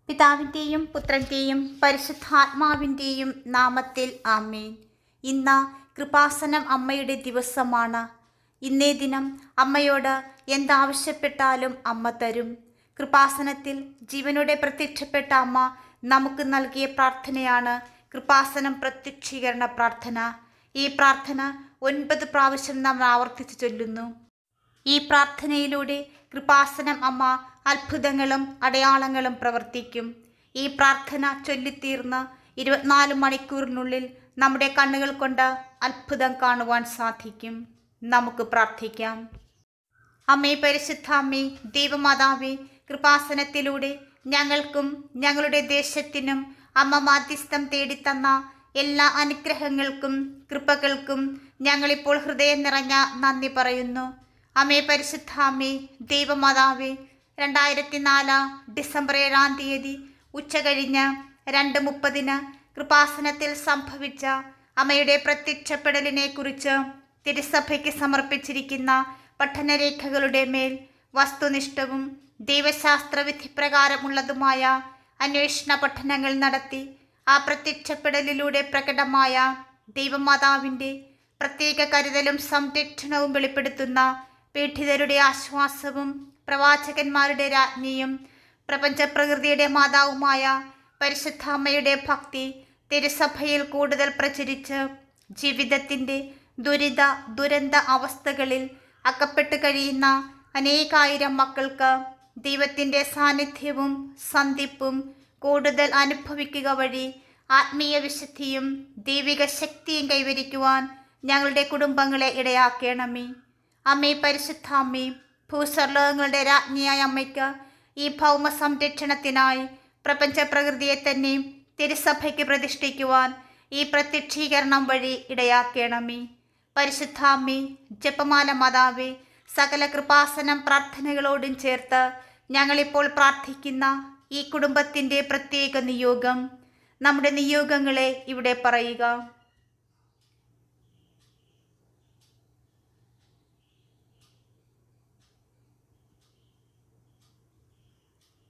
പിതാവിൻ്റെയും പുത്രൻ്റെയും പരിശുദ്ധാത്മാവിൻ്റെയും നാമത്തിൽ ആമേൻ. ഇന്ന് കൃപാസനം അമ്മയുടെ ദിവസമാണ്. ഇന്നേ ദിനം അമ്മയോട് എന്താവശ്യപ്പെട്ടാലും അമ്മ തരും. കൃപാസനത്തിൽ ജീവനോടെ പ്രത്യക്ഷപ്പെട്ട അമ്മ നമുക്ക് നൽകിയ പ്രാർത്ഥനയാണ് കൃപാസനം പ്രത്യക്ഷീകരണ പ്രാർത്ഥന. ഈ പ്രാർത്ഥന 9 പ്രാവശ്യം നാം ആവർത്തിച്ച് ചൊല്ലുന്നു. ഈ പ്രാർത്ഥനയിലൂടെ കൃപാസനം അമ്മ അത്ഭുതങ്ങളും അടയാളങ്ങളും പ്രവർത്തിക്കും. ഈ പ്രാർത്ഥന ചൊല്ലിത്തീർന്ന് 24 മണിക്കൂറിനുള്ളിൽ നമ്മുടെ കണ്ണുകൾ കൊണ്ട് അത്ഭുതം കാണുവാൻ സാധിക്കും. നമുക്ക് പ്രാർത്ഥിക്കാം. അമ്മേ, പരിശുദ്ധ അമ്മേ, ദൈവമാതാവേ, കൃപാസനത്തിലൂടെ ഞങ്ങൾക്കും ഞങ്ങളുടെ ദേശത്തിനും അമ്മ മാധ്യസ്ഥം തേടിത്തന്ന എല്ലാ അനുഗ്രഹങ്ങൾക്കും കൃപകൾക്കും ഞങ്ങളിപ്പോൾ ഹൃദയം നിറഞ്ഞ നന്ദി പറയുന്നു. അമ്മേ, പരിശുദ്ധ അമ്മേ, ദൈവമാതാവേ, 2004 ഡിസംബർ 7-ാം തീയതി ഉച്ചകഴിഞ്ഞ് 2:30 കൃപാസനത്തിൽ സംഭവിച്ച അമ്മയുടെ പ്രത്യക്ഷപ്പെടലിനെ കുറിച്ച് തിരുസഭയ്ക്ക് സമർപ്പിച്ചിരിക്കുന്ന പഠനരേഖകളുടെ മേൽ വസ്തുനിഷ്ഠവും ദൈവശാസ്ത്ര വിധിപ്രകാരമുള്ളതുമായ അന്വേഷണ പഠനങ്ങൾ നടത്തി ആ പ്രത്യക്ഷപ്പെടലിലൂടെ പ്രകടമായ ദൈവമാതാവിൻ്റെ പ്രത്യേക കരുതലും സംരക്ഷണവും വെളിപ്പെടുത്തുന്ന പീഡിതരുടെ ആശ്വാസവും പ്രവാചകന്മാരുടെ രാജ്ഞിയും പ്രപഞ്ചപ്രകൃതിയുടെ മാതാവുമായ പരിശുദ്ധ അമ്മയുടെ ഭക്തി തിരുസഭയിൽ കൂടുതൽ പ്രചരിച്ച് ജീവിതത്തിൻ്റെ ദുരന്ത അവസ്ഥകളിൽ അകപ്പെട്ട് കഴിയുന്ന അനേകായിരം മക്കൾക്ക് ദൈവത്തിൻ്റെ സാന്നിധ്യവും സന്ധിപ്പും കൂടുതൽ അനുഭവിക്കുക വഴി ആത്മീയ വിശുദ്ധിയും ദൈവിക ശക്തിയും കൈവരിക്കുവാൻ ഞങ്ങളുടെ കുടുംബങ്ങളെ ഇടയാക്കണമേ. അമ്മേ, പരിശുദ്ധ അമ്മേ, ഭൂസ്വർലോകങ്ങളുടെ രാജ്ഞിയായ അമ്മയ്ക്ക് ഈ ഭൗമ സംരക്ഷണത്തിനായി പ്രപഞ്ച പ്രകൃതിയെ തന്നെ തിരുസഭയ്ക്ക് പ്രതിഷ്ഠിക്കുവാൻ ഈ പ്രത്യക്ഷീകരണം വഴി ഇടയാക്കണമേ. പരിശുദ്ധ അമ്മേ, ജപമാല മാതാവേ, സകല കൃപാസനം പ്രാർത്ഥനകളോടും ചേർത്ത് ഞങ്ങളിപ്പോൾ പ്രാർത്ഥിക്കുന്ന ഈ കുടുംബത്തിൻ്റെ പ്രത്യേക നിയോഗം, നമ്മുടെ നിയോഗങ്ങളെ ഇവിടെ പറയുക.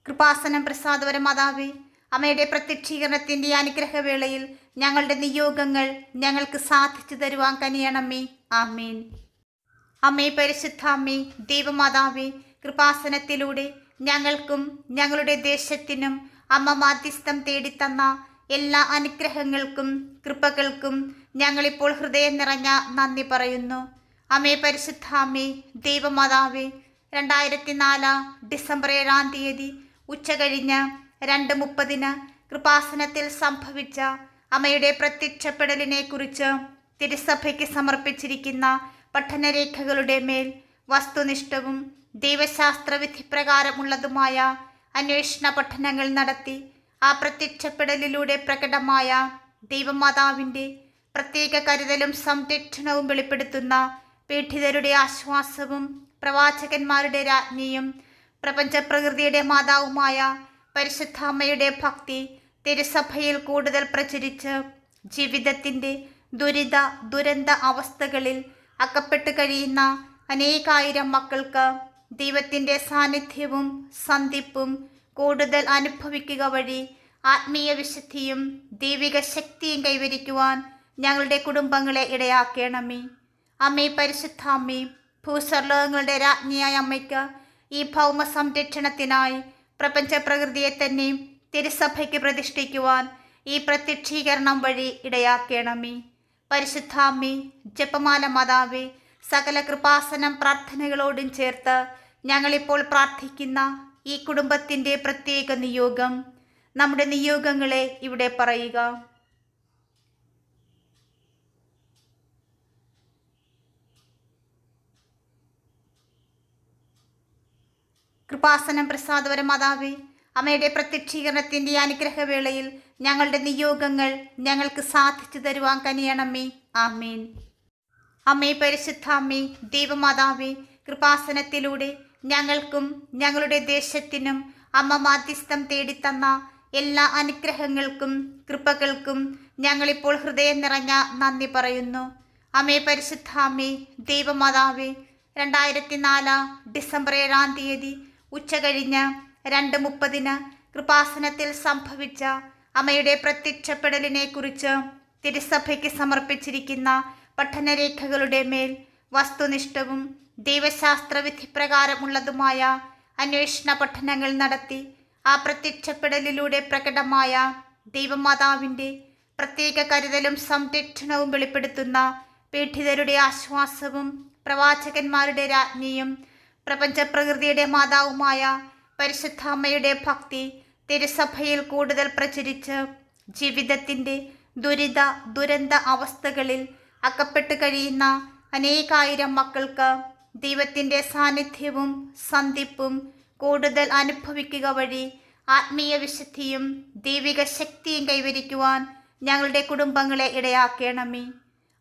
കൃപാസനം പ്രസാദപര മാതാവേ, അമ്മയുടെ പ്രത്യക്ഷീകരണത്തിൻ്റെ അനുഗ്രഹവേളയിൽ ഞങ്ങളുടെ നിയോഗങ്ങൾ ഞങ്ങൾക്ക് സാധിച്ചു തരുവാൻ കനിയണമേ. ആമേൻ. അമ്മേ, പരിശുദ്ധ അമ്മേ, ദൈവമാതാവേ, കൃപാസനത്തിലൂടെ ഞങ്ങൾക്കും ഞങ്ങളുടെ ദേശത്തിനും അമ്മ മാധ്യസ്ഥം തേടിത്തന്ന എല്ലാ അനുഗ്രഹങ്ങൾക്കും കൃപകൾക്കും ഞങ്ങളിപ്പോൾ ഹൃദയം നിറഞ്ഞ നന്ദി പറയുന്നു. അമ്മേ, പരിശുദ്ധ അമ്മേ, ദൈവമാതാവേ, 2004 ഡിസംബർ 7-ാം തീയതി ഉച്ചകഴിഞ്ഞ് 2:30 കൃപാസനത്തിൽ സംഭവിച്ച അമ്മയുടെ പ്രത്യക്ഷപ്പെടലിനെ കുറിച്ച് തിരുസഭയ്ക്ക് സമർപ്പിച്ചിരിക്കുന്ന പഠനരേഖകളുടെ മേൽ വസ്തുനിഷ്ഠവും ദൈവശാസ്ത്ര വിധിപ്രകാരമുള്ളതുമായ അന്വേഷണ പഠനങ്ങൾ നടത്തി ആ പ്രത്യക്ഷപ്പെടലിലൂടെ പ്രകടമായ ദൈവമാതാവിൻ്റെ പ്രത്യേക കരുതലും സംരക്ഷണവും വെളിപ്പെടുത്തുന്ന പീഡിതരുടെ ആശ്വാസവും പ്രവാചകന്മാരുടെ രാജ്ഞിയും പ്രപഞ്ചപ്രകൃതിയുടെ മാതാവുമായ പരിശുദ്ധ അമ്മയുടെ ഭക്തി തിരുസഭയിൽ കൂടുതൽ പ്രചരിച്ച് ജീവിതത്തിൻ്റെ ദുരന്ത അവസ്ഥകളിൽ അകപ്പെട്ട് കഴിയുന്ന അനേകായിരം മക്കൾക്ക് ദൈവത്തിൻ്റെ സാന്നിധ്യവും സന്ധിപ്പും കൂടുതൽ അനുഭവിക്കുക വഴി ആത്മീയ വിശുദ്ധിയും ദൈവിക ശക്തിയും കൈവരിക്കുവാൻ ഞങ്ങളുടെ കുടുംബങ്ങളെ ഇടയാക്കണമേ. അമ്മേ, പരിശുദ്ധ അമ്മേ, ഭൂസ്വർലോകങ്ങളുടെ രാജ്ഞിയായ അമ്മയ്ക്ക് ഈ ഭൗമ സംരക്ഷണത്തിനായി പ്രപഞ്ച പ്രകൃതിയെ തന്നെ തിരുസഭയ്ക്ക് പ്രതിഷ്ഠിക്കുവാൻ ഈ പ്രത്യക്ഷീകരണം വഴി ഇടയാക്കണമേ. പരിശുദ്ധ അമ്മേ, ജപമാല മാതാവേ, സകല കൃപാസനം പ്രാർത്ഥനകളോടും ചേർത്ത് ഞങ്ങളിപ്പോൾ പ്രാർത്ഥിക്കുന്ന ഈ കുടുംബത്തിൻ്റെ പ്രത്യേക നിയോഗം, നമ്മുടെ നിയോഗങ്ങളെ ഇവിടെ പറയുക. കൃപാസനം പ്രസാദപര മാതാവേ, അമ്മയുടെ പ്രത്യക്ഷീകരണത്തിൻ്റെ അനുഗ്രഹവേളയിൽ ഞങ്ങളുടെ നിയോഗങ്ങൾ ഞങ്ങൾക്ക് സാധിച്ചു തരുവാൻ കനിയണമേ. ആമേൻ. അമ്മേ, പരിശുദ്ധ അമ്മേ, ദൈവമാതാവേ, കൃപാസനത്തിലൂടെ ഞങ്ങൾക്കും ഞങ്ങളുടെ ദേശത്തിനും അമ്മ മാധ്യസ്ഥം തേടിത്തന്ന എല്ലാ അനുഗ്രഹങ്ങൾക്കും കൃപകൾക്കും ഞങ്ങളിപ്പോൾ ഹൃദയം നിറഞ്ഞ നന്ദി പറയുന്നു. അമ്മേ, പരിശുദ്ധ അമ്മേ, ദൈവമാതാവേ, 2004 ഡിസംബർ 7-ാം തീയതി ഉച്ചകഴിഞ്ഞ് 2:30 കൃപാസനത്തിൽ സംഭവിച്ച അമ്മയുടെ പ്രത്യക്ഷപ്പെടലിനെ കുറിച്ച് തിരുസഭയ്ക്ക് സമർപ്പിച്ചിരിക്കുന്ന പഠനരേഖകളുടെ മേൽ വസ്തുനിഷ്ഠവും ദൈവശാസ്ത്ര വിധിപ്രകാരമുള്ളതുമായ അന്വേഷണ പഠനങ്ങൾ നടത്തി ആ പ്രത്യക്ഷപ്പെടലിലൂടെ പ്രകടമായ ദൈവമാതാവിൻ്റെ പ്രത്യേക കരുതലും സംരക്ഷണവും വെളിപ്പെടുത്തുന്ന പീഡിതരുടെ ആശ്വാസവും പ്രവാചകന്മാരുടെ രാജ്ഞിയും പ്രപഞ്ചപ്രകൃതിയുടെ മാതാവുമായ പരിശുദ്ധ അമ്മയുടെ ഭക്തി തിരുസഭയിൽ കൂടുതൽ പ്രചരിച്ച് ജീവിതത്തിൻ്റെ ദുരന്ത അവസ്ഥകളിൽ അകപ്പെട്ട് കഴിയുന്ന അനേകായിരം മക്കൾക്ക് ദൈവത്തിൻ്റെ സാന്നിധ്യവും സന്ധിപ്പും കൂടുതൽ അനുഭവിക്കുക വഴി ആത്മീയ വിശുദ്ധിയും ദൈവിക ശക്തിയും കൈവരിക്കുവാൻ ഞങ്ങളുടെ കുടുംബങ്ങളെ ഇടയാക്കണമേ.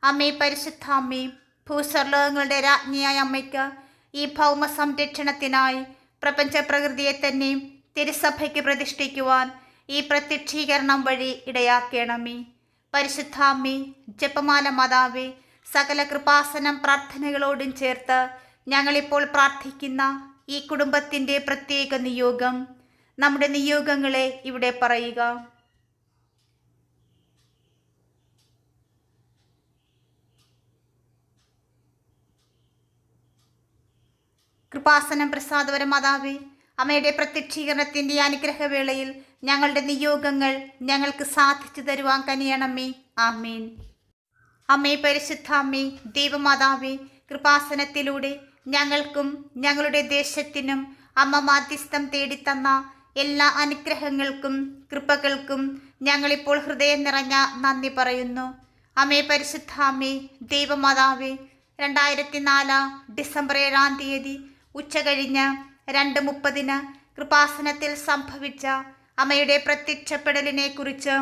അമ്മേ, പരിശുദ്ധ അമ്മേ, ഭൂസ്വർലോകങ്ങളുടെ രാജ്ഞിയായ അമ്മയ്ക്ക് ഈ ഭൗമ സംരക്ഷണത്തിനായി പ്രപഞ്ച പ്രകൃതിയെ തന്നെ തിരുസഭയ്ക്ക് പ്രതിഷ്ഠിക്കുവാൻ ഈ പ്രത്യക്ഷീകരണം വഴി ഇടയാക്കണമേ. പരിശുദ്ധ അമ്മേ, ജപമാല മാതാവേ, സകല കൃപാസനം പ്രാർത്ഥനകളോടും ചേർത്ത് ഞങ്ങളിപ്പോൾ പ്രാർത്ഥിക്കുന്ന ഈ കുടുംബത്തിൻ്റെ പ്രത്യേക നിയോഗം, നമ്മുടെ നിയോഗങ്ങളെ ഇവിടെ പറയുക. കൃപാസനം പ്രസാദപര മാതാവേ, അമ്മയുടെ പ്രത്യക്ഷീകരണത്തിൻ്റെ അനുഗ്രഹവേളയിൽ ഞങ്ങളുടെ നിയോഗങ്ങൾ ഞങ്ങൾക്ക് സാധിച്ചു തരുവാൻ കനിയണമേ. ആമേൻ. അമ്മേ, പരിശുദ്ധ അമ്മേ, ദൈവമാതാവേ, കൃപാസനത്തിലൂടെ ഞങ്ങൾക്കും ഞങ്ങളുടെ ദേശത്തിനും അമ്മ മാധ്യസ്ഥം തേടിത്തന്ന എല്ലാ അനുഗ്രഹങ്ങൾക്കും കൃപകൾക്കും ഞങ്ങളിപ്പോൾ ഹൃദയം നിറഞ്ഞ നന്ദി പറയുന്നു. അമ്മേ, പരിശുദ്ധ അമ്മേ, ദൈവമാതാവേ, 2004 ഡിസംബർ 7-ാം തീയതി ഉച്ചകഴിഞ്ഞ് 2:30 കൃപാസനത്തിൽ സംഭവിച്ച അമ്മയുടെ പ്രത്യക്ഷപ്പെടലിനെ കുറിച്ച്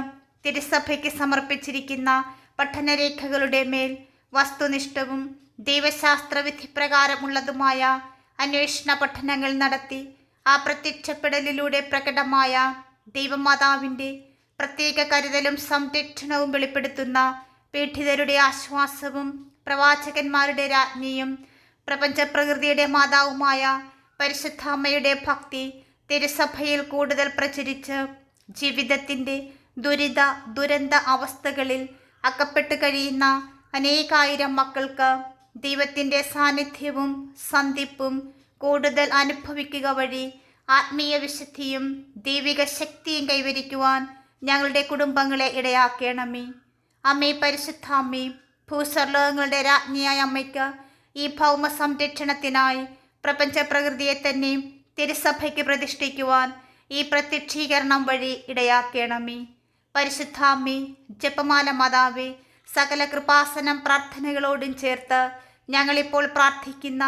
തിരുസഭയ്ക്ക് സമർപ്പിച്ചിരിക്കുന്ന പഠനരേഖകളുടെ മേൽ വസ്തുനിഷ്ഠവും ദൈവശാസ്ത്ര വിധിപ്രകാരമുള്ളതുമായ അന്വേഷണ പഠനങ്ങൾ നടത്തി ആ പ്രത്യക്ഷപ്പെടലിലൂടെ പ്രകടമായ ദൈവമാതാവിൻ്റെ പ്രത്യേക കരുതലും സംരക്ഷണവും വെളിപ്പെടുത്തുന്ന പീഡിതരുടെ ആശ്വാസവും പ്രവാചകന്മാരുടെ രാജ്ഞിയും പ്രപഞ്ചപ്രകൃതിയുടെ മാതാവുമായ പരിശുദ്ധ അമ്മയുടെ ഭക്തി തിരുസഭയിൽ കൂടുതൽ പ്രചരിച്ച് ജീവിതത്തിൻ്റെ ദുരന്ത അവസ്ഥകളിൽ അകപ്പെട്ട് കഴിയുന്ന അനേകായിരം മക്കൾക്ക് ദൈവത്തിൻ്റെ സാന്നിധ്യവും സന്ധിപ്പും കൂടുതൽ അനുഭവിക്കുക വഴി ആത്മീയ വിശുദ്ധിയും ദൈവിക ശക്തിയും കൈവരിക്കുവാൻ ഞങ്ങളുടെ കുടുംബങ്ങളെ ഇടയാക്കണമേ. അമ്മേ, പരിശുദ്ധ അമ്മേ, ഭൂസ്വർലോകങ്ങളുടെ രാജ്ഞിയായ അമ്മയ്ക്ക് ഈ ഭൗമ സംരക്ഷണത്തിനായി പ്രപഞ്ച പ്രകൃതിയെ തന്നെ തിരുസഭയ്ക്ക് പ്രതിഷ്ഠിക്കുവാൻ ഈ പ്രത്യക്ഷീകരണം വഴി ഇടയാക്കണമേ. പരിശുദ്ധ അമ്മേ, ജപമാല മാതാവേ, സകല കൃപാസനം പ്രാർത്ഥനകളോടും ചേർത്ത് ഞങ്ങളിപ്പോൾ പ്രാർത്ഥിക്കുന്ന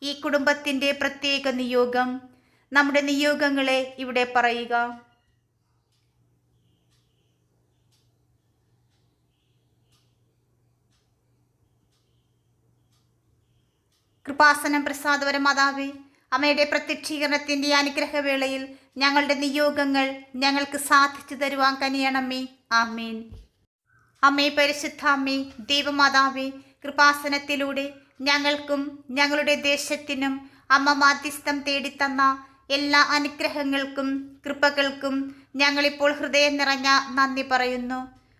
ഈ കുടുംബത്തിൻ്റെ പ്രത്യേക നിയോഗം, നമ്മുടെ നിയോഗങ്ങളെ ഇവിടെ പറയുക. കൃപാസനം പ്രസാദപര മാതാവേ, അമ്മയുടെ പ്രത്യക്ഷീകരണത്തിൻ്റെ അനുഗ്രഹവേളയിൽ ഞങ്ങളുടെ നിയോഗങ്ങൾ ഞങ്ങൾക്ക് സാധിച്ചു തരുവാൻ കനിയണമേ. ആമേൻ. അമ്മേ, പരിശുദ്ധ അമ്മേ, ദൈവമാതാവേ, കൃപാസനത്തിലൂടെ ഞങ്ങൾക്കും ഞങ്ങളുടെ ദേശത്തിനും അമ്മ മാധ്യസ്ഥം തേടിത്തന്ന എല്ലാ അനുഗ്രഹങ്ങൾക്കും കൃപകൾക്കും ഞങ്ങളിപ്പോൾ ഹൃദയം നിറഞ്ഞ നന്ദി പറയുന്നു.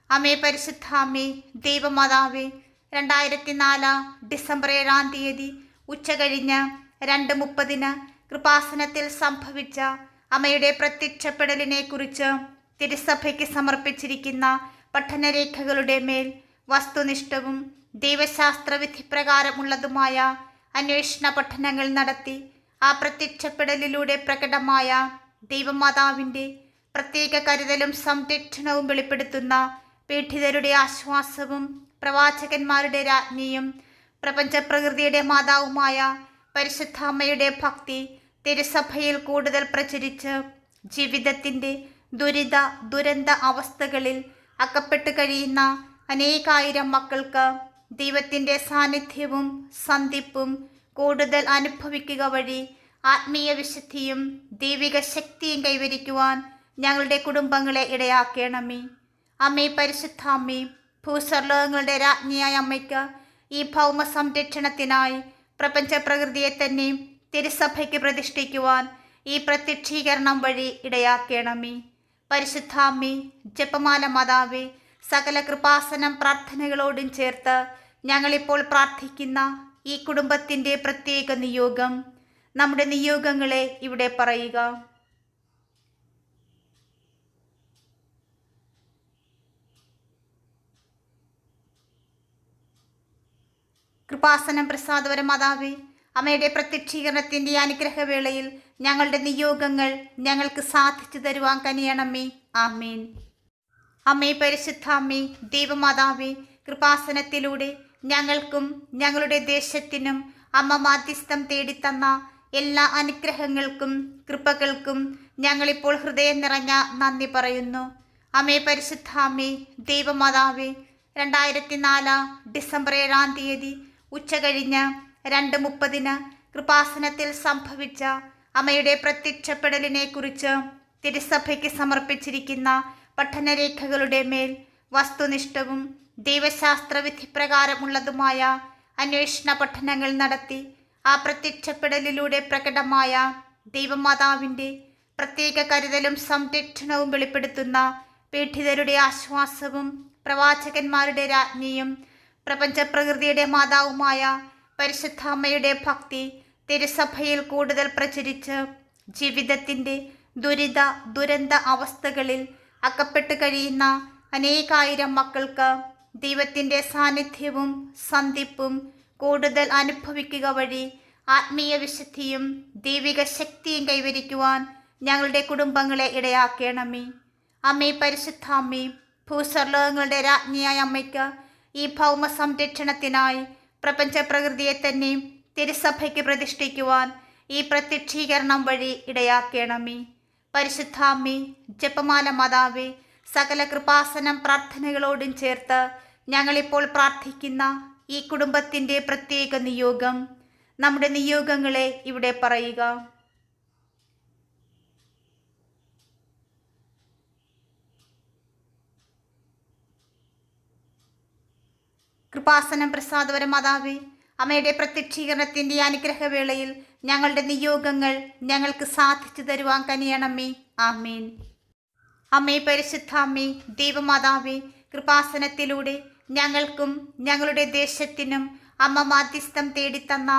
അമ്മേ, പരിശുദ്ധ അമ്മേ, ദൈവമാതാവേ, 2004 ഡിസംബർ 7-ാം തീയതി ഉച്ചകഴിഞ്ഞ് 2:30 കൃപാസനത്തിൽ സംഭവിച്ച അമ്മയുടെ പ്രത്യക്ഷപ്പെടലിനെ കുറിച്ച് തിരുസഭയ്ക്ക് സമർപ്പിച്ചിരിക്കുന്ന പഠനരേഖകളുടെ മേൽ വസ്തുനിഷ്ഠവും ദൈവശാസ്ത്ര വിധിപ്രകാരമുള്ളതുമായ അന്വേഷണ പഠനങ്ങൾ നടത്തി ആ പ്രത്യക്ഷപ്പെടലിലൂടെ പ്രകടമായ ദൈവമാതാവിൻ്റെ പ്രത്യേക കരുതലും സംരക്ഷണവും വെളിപ്പെടുത്തുന്ന പീഡിതരുടെ ആശ്വാസവും പ്രവാചകന്മാരുടെ രാജ്ഞിയും പ്രപഞ്ചപ്രകൃതിയുടെ മാതാവുമായ പരിശുദ്ധ അമ്മയുടെ ഭക്തി തിരുസഭയിൽ കൂടുതൽ പ്രചരിച്ച് ജീവിതത്തിൻ്റെ ദുരന്ത അവസ്ഥകളിൽ അകപ്പെട്ട് കഴിയുന്ന അനേകായിരം മക്കൾക്ക് ദൈവത്തിൻ്റെ സാന്നിധ്യവും സന്ധിപ്പും കൂടുതൽ അനുഭവിക്കുക വഴി ആത്മീയ വിശുദ്ധിയും ദൈവിക ശക്തിയും കൈവരിക്കുവാൻ ഞങ്ങളുടെ കുടുംബങ്ങളെ ഇടയാക്കണമേ. അമ്മേ, പരിശുദ്ധ അമ്മേ, ഭൂസ്വർലോകങ്ങളുടെ രാജ്ഞിയായ അമ്മയ്ക്ക് ഈ ഭൗമ സംരക്ഷണത്തിനായി പ്രപഞ്ച പ്രകൃതിയെ തന്നെ തിരുസഭയ്ക്ക് പ്രതിഷ്ഠിക്കുവാൻ ഈ പ്രത്യക്ഷീകരണം വഴി ഇടയാക്കണമേ. പരിശുദ്ധാമ്മേ, ജപമാല മാതാവേ, സകല കൃപാസനം പ്രാർത്ഥനകളോടും ചേർത്ത് ഞങ്ങളിപ്പോൾ പ്രാർത്ഥിക്കുന്ന ഈ കുടുംബത്തിൻ്റെ പ്രത്യേക നിയോഗം, നമ്മുടെ നിയോഗങ്ങളെ ഇവിടെ പറയുക. കൃപാസനം പ്രസാദവര മാതാവേ, അമ്മയുടെ പ്രത്യക്ഷീകരണത്തിൻ്റെ അനുഗ്രഹവേളയിൽ ഞങ്ങളുടെ നിയോഗങ്ങൾ ഞങ്ങൾക്ക് സാധിച്ചു തരുവാൻ കനിയണമേ. ആമേൻ. അമ്മേ, പരിശുദ്ധാമ്മേ, ദൈവമാതാവേ, കൃപാസനത്തിലൂടെ ഞങ്ങൾക്കും ഞങ്ങളുടെ ദേശത്തിനും അമ്മ മാധ്യസ്ഥം തേടിത്തന്ന എല്ലാ അനുഗ്രഹങ്ങൾക്കും കൃപകൾക്കും ഞങ്ങളിപ്പോൾ ഹൃദയം നിറഞ്ഞ നന്ദി പറയുന്നു. അമ്മേ, പരിശുദ്ധാമ്മേ, ദൈവമാതാവേ, 2004 ഡിസംബർ 7 ഉച്ചകഴിഞ്ഞ് 2:30 കൃപാസനത്തിൽ സംഭവിച്ച അമ്മയുടെ പ്രത്യക്ഷപ്പെടലിനെ കുറിച്ച് തിരുസഭയ്ക്ക് സമർപ്പിച്ചിരിക്കുന്ന പഠനരേഖകളുടെ മേൽ വസ്തുനിഷ്ഠവും ദൈവശാസ്ത്ര വിധിപ്രകാരമുള്ളതുമായ അന്വേഷണ പഠനങ്ങൾ നടത്തി ആ പ്രത്യക്ഷപ്പെടലിലൂടെ പ്രകടമായ ദൈവമാതാവിൻ്റെ പ്രത്യേക കരുതലും സംരക്ഷണവും വെളിപ്പെടുത്തുന്ന പീഡിതരുടെ ആശ്വാസവും പ്രവാചകന്മാരുടെ രാജ്ഞിയും പ്രപഞ്ചപ്രകൃതിയുടെ മാതാവുമായ പരിശുദ്ധ അമ്മയുടെ ഭക്തി തിരുസഭയിൽ കൂടുതൽ പ്രചരിച്ച് ജീവിതത്തിൻ്റെ ദുരന്ത അവസ്ഥകളിൽ അകപ്പെട്ട് കഴിയുന്ന അനേകായിരം മക്കൾക്ക് ദൈവത്തിൻ്റെ സാന്നിധ്യവും സന്ധിപ്പും കൂടുതൽ അനുഭവിക്കുക വഴി ആത്മീയ വിശുദ്ധിയും ദൈവിക ശക്തിയും കൈവരിക്കുവാൻ ഞങ്ങളുടെ കുടുംബങ്ങളെ ഇടയാക്കണമേ. അമ്മേ, പരിശുദ്ധാമ്മേ, ഭൂസ്വർലോകങ്ങളുടെ രാജ്ഞിയായ അമ്മയ്ക്ക് ഈ ഭൗമ സംരക്ഷണത്തിനായി പ്രപഞ്ച പ്രകൃതിയെ തന്നെ തിരുസഭയ്ക്ക് പ്രതിഷ്ഠിക്കുവാൻ ഈ പ്രത്യക്ഷീകരണം വഴി ഇടയാക്കണമേ. പരിശുദ്ധാമ്മേ, ജപമാല മാതാവേ, സകല കൃപാസനം പ്രാർത്ഥനകളോടും ചേർത്ത് ഞങ്ങളിപ്പോൾ പ്രാർത്ഥിക്കുന്ന ഈ കുടുംബത്തിൻ്റെ പ്രത്യേക നിയോഗം, നമ്മുടെ നിയോഗങ്ങളെ ഇവിടെ പറയുക. കൃപാസനം പ്രസാദവര മാതാവേ, അമ്മയുടെ പ്രത്യക്ഷീകരണത്തിൻ്റെ അനുഗ്രഹവേളയിൽ ഞങ്ങളുടെ നിയോഗങ്ങൾ ഞങ്ങൾക്ക് സാധിച്ചു തരുവാൻ കനിയണമേ. ആമേൻ. അമ്മേ, പരിശുദ്ധാമ്മേ, ദൈവമാതാവേ, കൃപാസനത്തിലൂടെ ഞങ്ങൾക്കും ഞങ്ങളുടെ ദേശത്തിനും അമ്മ മാധ്യസ്ഥം തേടിത്തന്ന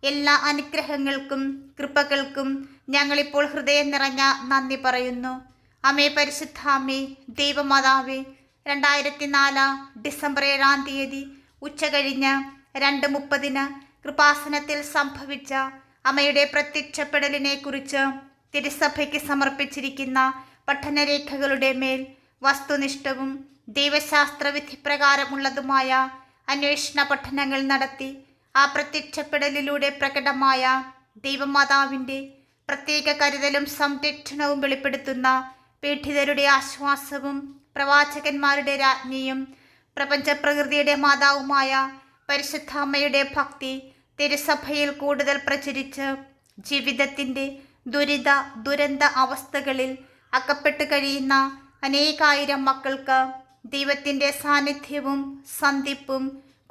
എല്ലാ അനുഗ്രഹങ്ങൾക്കും കൃപകൾക്കും ഞങ്ങളിപ്പോൾ ഹൃദയം നിറഞ്ഞ നന്ദി പറയുന്നു. അമ്മേ, പരിശുദ്ധാമ്മേ, ദൈവമാതാവേ, 2004 ഡിസംബർ 7 ഉച്ചകഴിഞ്ഞ് 2:30 കൃപാസനത്തിൽ സംഭവിച്ച അമ്മയുടെ പ്രത്യക്ഷപ്പെടലിനെ കുറിച്ച് തിരുസഭയ്ക്ക് സമർപ്പിച്ചിരിക്കുന്ന പഠനരേഖകളുടെ മേൽ വസ്തുനിഷ്ഠവും ദൈവശാസ്ത്ര വിധിപ്രകാരമുള്ളതുമായ അന്വേഷണ പഠനങ്ങൾ നടത്തി ആ പ്രത്യക്ഷപ്പെടലിലൂടെ പ്രകടമായ ദൈവമാതാവിൻ്റെ പ്രത്യേക കരുതലും സംരക്ഷണവും വെളിപ്പെടുത്തുന്ന പീഡിതരുടെ ആശ്വാസവും പ്രവാചകന്മാരുടെ രാജ്ഞിയും പ്രപഞ്ചപ്രകൃതിയുടെ മാതാവുമായ പരിശുദ്ധ അമ്മയുടെ ഭക്തി തിരുസഭയിൽ കൂടുതൽ പ്രചരിച്ച് ജീവിതത്തിൻ്റെ ദുരന്ത അവസ്ഥകളിൽ അകപ്പെട്ട് കഴിയുന്ന അനേകായിരം മക്കൾക്ക് ദൈവത്തിൻ്റെ സാന്നിധ്യവും സന്ധിപ്പും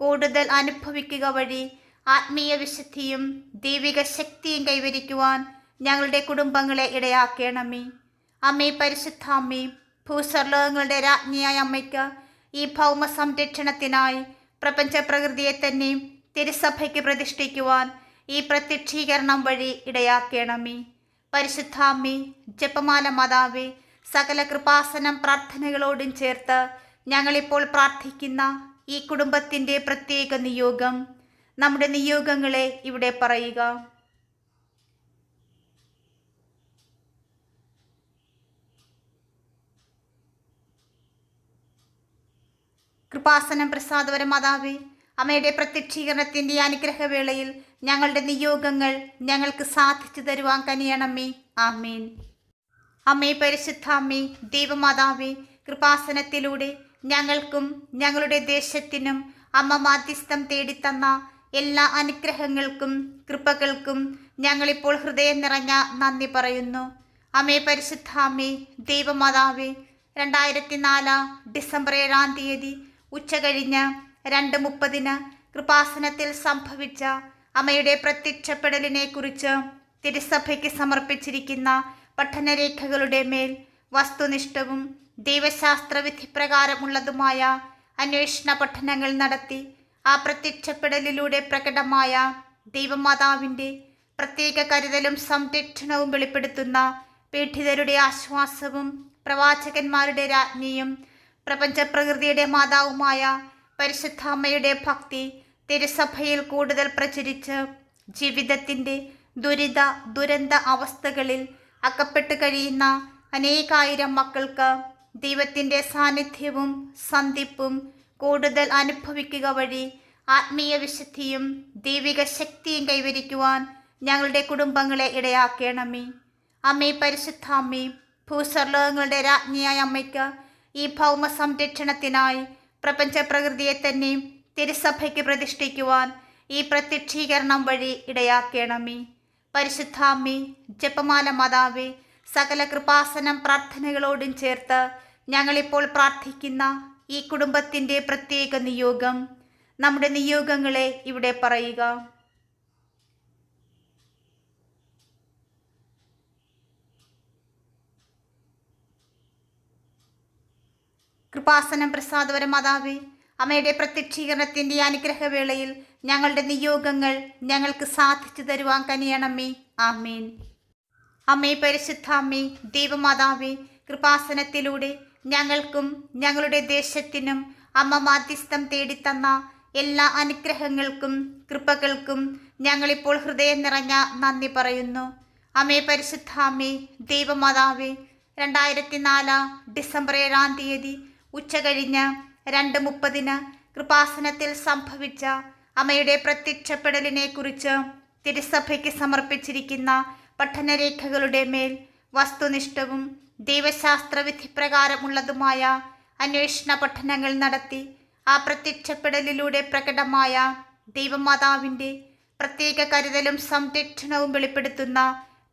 കൂടുതൽ അനുഭവിക്കുക വഴി ആത്മീയ വിശുദ്ധിയും ദൈവിക ശക്തിയും കൈവരിക്കുവാൻ ഞങ്ങളുടെ കുടുംബങ്ങളെ ഇടയാക്കണമേ. അമ്മേ, പരിശുദ്ധാമ്മേ, ഭൂസ്വർലോകങ്ങളുടെ രാജ്ഞിയായ അമ്മയ്ക്ക് ഈ ഭൗമ സംരക്ഷണത്തിനായി പ്രപഞ്ച പ്രകൃതിയെ തന്നെ തിരുസഭയ്ക്ക് പ്രതിഷ്ഠിക്കുവാൻ ഈ പ്രത്യക്ഷീകരണം വഴി ഇടയാക്കണമേ. പരിശുദ്ധാമ്മേ, ജപമാല മാതാവേ, സകല കൃപാസനം പ്രാർത്ഥനകളോടും ചേർത്ത് ഞങ്ങളിപ്പോൾ പ്രാർത്ഥിക്കുന്ന ഈ കുടുംബത്തിൻ്റെ പ്രത്യേക നിയോഗം, നമ്മുടെ നിയോഗങ്ങളെ ഇവിടെ പറയുക. കൃപാസനം പ്രസാദവര മാതാവേ, അമ്മയുടെ പ്രത്യക്ഷീകരണത്തിൻ്റെ അനുഗ്രഹവേളയിൽ ഞങ്ങളുടെ നിയോഗങ്ങൾ ഞങ്ങൾക്ക് സാധിച്ചു തരുവാൻ കനിയണമേ. ആമേൻ. അമ്മേ, പരിശുദ്ധാമ്മേ, ദൈവമാതാവേ, കൃപാസനത്തിലൂടെ ഞങ്ങൾക്കും ഞങ്ങളുടെ ദേശത്തിനും അമ്മ മാധ്യസ്ഥം തേടിത്തന്ന എല്ലാ അനുഗ്രഹങ്ങൾക്കും കൃപകൾക്കും ഞങ്ങളിപ്പോൾ ഹൃദയം നിറഞ്ഞ നന്ദി പറയുന്നു. അമ്മേ, പരിശുദ്ധാമ്മേ, ദൈവമാതാവേ, 2004 ഡിസംബർ 7 ഉച്ചകഴിഞ്ഞ് 2:30 കൃപാസനത്തിൽ സംഭവിച്ച അമ്മയുടെ പ്രത്യക്ഷപ്പെടലിനെ കുറിച്ച് തിരുസഭയ്ക്ക് സമർപ്പിച്ചിരിക്കുന്ന പഠനരേഖകളുടെ മേൽ വസ്തുനിഷ്ഠവും ദൈവശാസ്ത്ര വിധിപ്രകാരമുള്ളതുമായ അന്വേഷണ പഠനങ്ങൾ നടത്തി ആ പ്രത്യക്ഷപ്പെടലിലൂടെ പ്രകടമായ ദൈവമാതാവിൻ്റെ പ്രത്യേക കരുതലും സംരക്ഷണവും വെളിപ്പെടുത്തുന്ന പീഡിതരുടെ ആശ്വാസവും പ്രവാചകന്മാരുടെ രാജ്ഞിയും പ്രപഞ്ചപ്രകൃതിയുടെ മാതാവുമായ പരിശുദ്ധ അമ്മയുടെ ഭക്തി തിരുസഭയിൽ കൂടുതൽ പ്രചരിച്ച് ജീവിതത്തിൻ്റെ ദുരന്ത അവസ്ഥകളിൽ അകപ്പെട്ട് കഴിയുന്ന അനേകായിരം മക്കൾക്ക് ദൈവത്തിൻ്റെ സാന്നിധ്യവും സന്ധിപ്പും കൂടുതൽ അനുഭവിക്കുക വഴി ആത്മീയ വിശുദ്ധിയും ദൈവിക ശക്തിയും കൈവരിക്കുവാൻ ഞങ്ങളുടെ കുടുംബങ്ങളെ ഇടയാക്കണമേ. അമ്മേ, പരിശുദ്ധ അമ്മേ, ഭൂസ്വർലോകങ്ങളുടെ രാജ്ഞിയായ അമ്മയ്ക്ക് ഈ ഭൗമ സംരക്ഷണത്തിനായി പ്രപഞ്ച പ്രകൃതിയെ തന്നെ തിരുസഭയ്ക്ക് പ്രതിഷ്ഠിക്കുവാൻ ഈ പ്രത്യക്ഷീകരണം വഴി ഇടയാക്കണമേ. പരിശുദ്ധ അമ്മേ, ജപമാല മാതാവേ, സകല കൃപാസനം പ്രാർത്ഥനകളോടും ചേർത്ത് ഞങ്ങളിപ്പോൾ പ്രാർത്ഥിക്കുന്ന ഈ കുടുംബത്തിൻ്റെ പ്രത്യേക നിയോഗം, നമ്മുടെ നിയോഗങ്ങളെ ഇവിടെ പറയുക. കൃപാസനം പ്രസാദപര മാതാവേ, അമ്മയുടെ പ്രത്യക്ഷീകരണത്തിൻ്റെ അനുഗ്രഹവേളയിൽ ഞങ്ങളുടെ നിയോഗങ്ങൾ ഞങ്ങൾക്ക് സാധിച്ചു തരുവാൻ കനിയണമേ. ആമേൻ. അമ്മേ, പരിശുദ്ധ അമ്മേ, ദൈവമാതാവേ, കൃപാസനത്തിലൂടെ ഞങ്ങൾക്കും ഞങ്ങളുടെ ദേശത്തിനും അമ്മ മാധ്യസ്ഥം തേടിത്തന്ന എല്ലാ അനുഗ്രഹങ്ങൾക്കും കൃപകൾക്കും ഞങ്ങളിപ്പോൾ ഹൃദയം നിറഞ്ഞ നന്ദി പറയുന്നു. അമ്മേ, പരിശുദ്ധ അമ്മേ, ദൈവമാതാവേ, 2004 ഡിസംബർ 7 ഉച്ചകഴിഞ്ഞ് 2:30 കൃപാസനത്തിൽ സംഭവിച്ച അമ്മയുടെ പ്രത്യക്ഷപ്പെടലിനെ കുറിച്ച് തിരുസഭയ്ക്ക് സമർപ്പിച്ചിരിക്കുന്ന പഠനരേഖകളുടെ മേൽ വസ്തുനിഷ്ഠവും ദൈവശാസ്ത്ര വിധിപ്രകാരമുള്ളതുമായ അന്വേഷണ പഠനങ്ങൾ നടത്തി ആ പ്രത്യക്ഷപ്പെടലിലൂടെ പ്രകടമായ ദൈവമാതാവിൻ്റെ പ്രത്യേക കരുതലും സംരക്ഷണവും വെളിപ്പെടുത്തുന്ന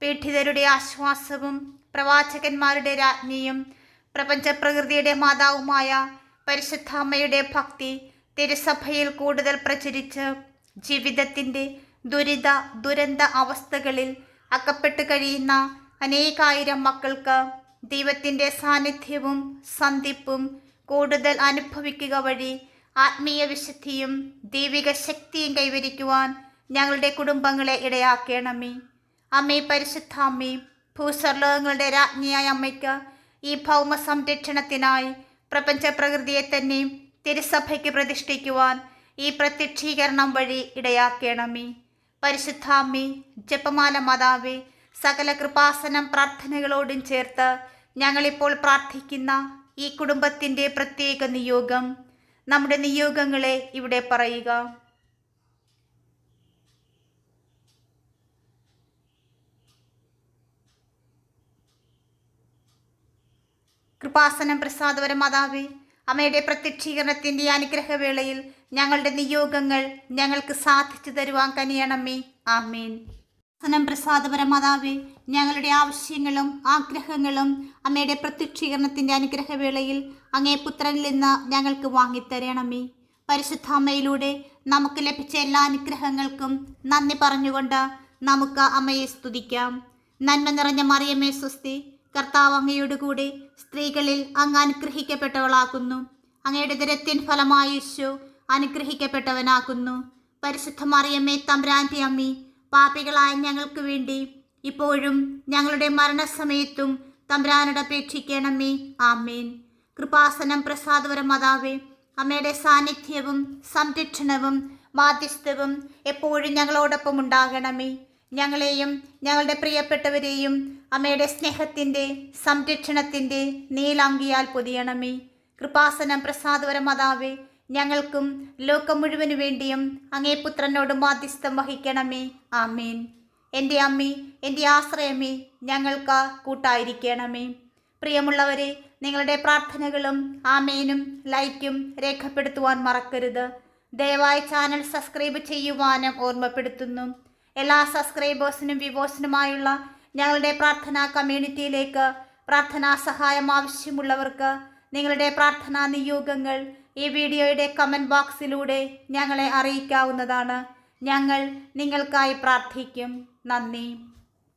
പീഡിതരുടെ ആശ്വാസവും പ്രവാചകന്മാരുടെ രാജ്ഞിയും പ്രപഞ്ചപ്രകൃതിയുടെ മാതാവുമായ പരിശുദ്ധ അമ്മയുടെ ഭക്തി തിരുസഭയിൽ കൂടുതൽ പ്രചരിച്ച് ജീവിതത്തിൻ്റെ ദുരന്ത അവസ്ഥകളിൽ അകപ്പെട്ട് കഴിയുന്ന അനേകായിരം മക്കൾക്ക് ദൈവത്തിൻ്റെ സാന്നിധ്യവും സന്ധിപ്പും കൂടുതൽ അനുഭവിക്കുക വഴി ആത്മീയ വിശുദ്ധിയും ദൈവിക ശക്തിയും കൈവരിക്കുവാൻ ഞങ്ങളുടെ കുടുംബങ്ങളെ ഇടയാക്കണമേ. അമ്മേ, പരിശുദ്ധ അമ്മേ, ഭൂസ്വർലോകങ്ങളുടെ രാജ്ഞിയായ അമ്മയ്ക്ക് ഈ ഭൗമ സംരക്ഷണത്തിനായി പ്രപഞ്ച പ്രകൃതിയെ തന്നെ തിരുസഭയ്ക്ക് പ്രതിഷ്ഠിക്കുവാൻ ഈ പ്രത്യക്ഷീകരണം വഴി ഇടയാക്കണമേ. പരിശുദ്ധ അമ്മേ, ജപമാല മാതാവേ, സകല കൃപാസനം പ്രാർത്ഥനകളോടും ചേർത്ത് ഞങ്ങളിപ്പോൾ പ്രാർത്ഥിക്കുന്ന ഈ കുടുംബത്തിൻ്റെ പ്രത്യേക നിയോഗം, നമ്മുടെ നിയോഗങ്ങളെ ഇവിടെ പറയുക. കൃപാസനം പ്രസാദപര മാതാവേ, അമ്മയുടെ പ്രത്യക്ഷീകരണത്തിൻ്റെ അനുഗ്രഹവേളയിൽ ഞങ്ങളുടെ നിയോഗങ്ങൾ ഞങ്ങൾക്ക് സാധിച്ചു തരുവാൻ കനിയണമേ. ആമേൻ. പ്രസാദപര മാതാവേ, ഞങ്ങളുടെ ആവശ്യങ്ങളും ആഗ്രഹങ്ങളും അമ്മയുടെ പ്രത്യക്ഷീകരണത്തിൻ്റെ അനുഗ്രഹവേളയിൽ അങ്ങേ പുത്രനിൽ നിന്ന് ഞങ്ങൾക്ക് വാങ്ങിത്തരണമേ. പരിശുദ്ധ അമ്മയിലൂടെ നമുക്ക് ലഭിച്ച എല്ലാ അനുഗ്രഹങ്ങൾക്കും നന്ദി പറഞ്ഞുകൊണ്ട് നമുക്ക് അമ്മയെ സ്തുതിക്കാം. നന്മ നിറഞ്ഞ മറിയമേ സ്വസ്തി, കർത്താവ് അങ്ങയോട് കൂടെ സ്ത്രീകളിൽ അങ്ങ് അനുഗ്രഹിക്കപ്പെട്ടവളാക്കുന്നു. അങ്ങയുടെ ദരത്തിൻ ഫലമായ യേശു അനുഗ്രഹിക്കപ്പെട്ടവനാക്കുന്നു. പരിശുദ്ധ മറിയമ്മേ, തമ്പുരാൻ്റെ അമ്മേ, പാപികളായ ഞങ്ങൾക്ക് വേണ്ടി ഇപ്പോഴും ഞങ്ങളുടെ മരണസമയത്തും തമ്പുരാനോട് അപേക്ഷിക്കണമേ. ആമേൻ. കൃപാസനം പ്രസാദപര മാതാവേ, അമ്മയുടെ സാന്നിധ്യവും സംരക്ഷണവും മാധ്യസ്ഥവും എപ്പോഴും ഞങ്ങളോടൊപ്പം ഉണ്ടാകണമേ. ഞങ്ങളെയും ഞങ്ങളുടെ പ്രിയപ്പെട്ടവരെയും അമ്മയുടെ സ്നേഹത്തിൻ്റെ സംരക്ഷണത്തിൻ്റെ നീലാങ്കിയാൽ പൊതിയണമേ. കൃപാസനം പ്രസാദപര മാതാവേ, ഞങ്ങൾക്കും ലോകം മുഴുവനു വേണ്ടിയും അങ്ങേ പുത്രനോട് മാധ്യസ്ഥം വഹിക്കണമേ. ആമേൻ. എൻ്റെ അമ്മേ, എൻ്റെ ആശ്രയമേ, ഞങ്ങൾക്ക് കൂട്ടായിരിക്കണമേ. പ്രിയമുള്ളവരെ, നിങ്ങളുടെ പ്രാർത്ഥനകളും ആമേനും ലൈക്കും രേഖപ്പെടുത്തുവാൻ മറക്കരുത്. ദയവായി ചാനൽ സബ്സ്ക്രൈബ് ചെയ്യുവാനും ഓർമ്മപ്പെടുത്തുന്നു. എല്ലാ സബ്സ്ക്രൈബേഴ്സിനും വ്യൂവേഴ്സിനുമായുള്ള ഞങ്ങളുടെ പ്രാർത്ഥനാ കമ്മ്യൂണിറ്റിയിലേക്ക് പ്രാർത്ഥനാ സഹായം ആവശ്യമുള്ളവർക്ക് നിങ്ങളുടെ പ്രാർത്ഥനാ നിയോഗങ്ങൾ ഈ വീഡിയോയുടെ കമൻറ്റ് ബോക്സിലൂടെ ഞങ്ങളെ അറിയിക്കാവുന്നതാണ്. ഞങ്ങൾ നിങ്ങൾക്കായി പ്രാർത്ഥിക്കും. നന്ദി.